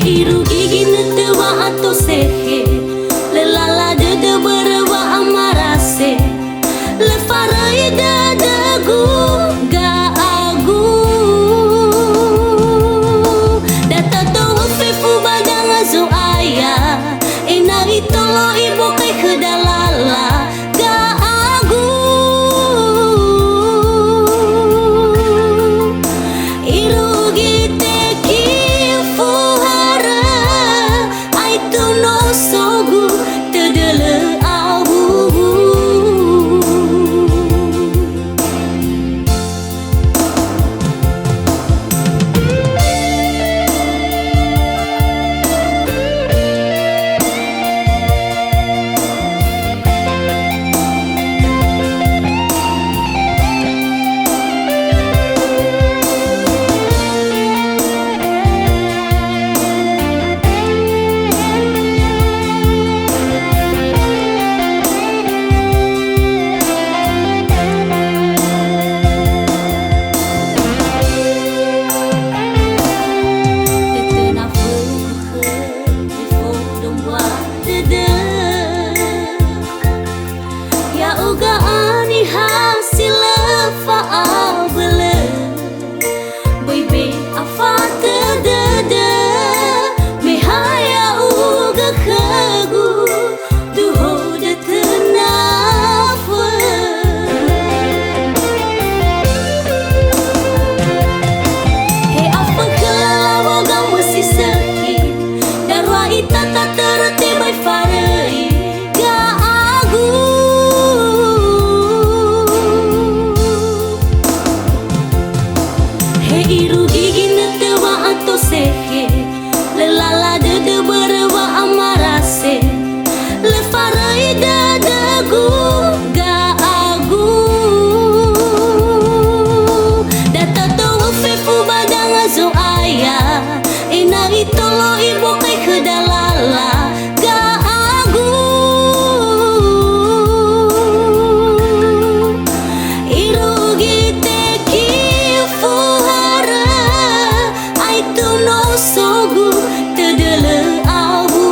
Iru gigi netewa atau sehe lelala dede berwa amarase lefarai dadagu ga agu data tahu fefu badang azu ayah enari tolo ibu kai kedalala ga agu iru gite iru gigi netewa atau sehe lelala dede berwa amarase lefarai dadagu ga agu data tahu fefu badang azu ayah enari tolo ibu kai kedalala ga agu iru gite kifu sogu tedele abu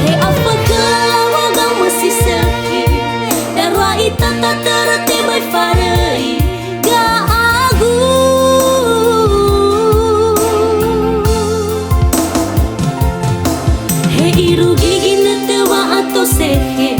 he apa kelawa gang masih sepi darwa itata terate bai farai ga agu he iru gigi netewa atau sehe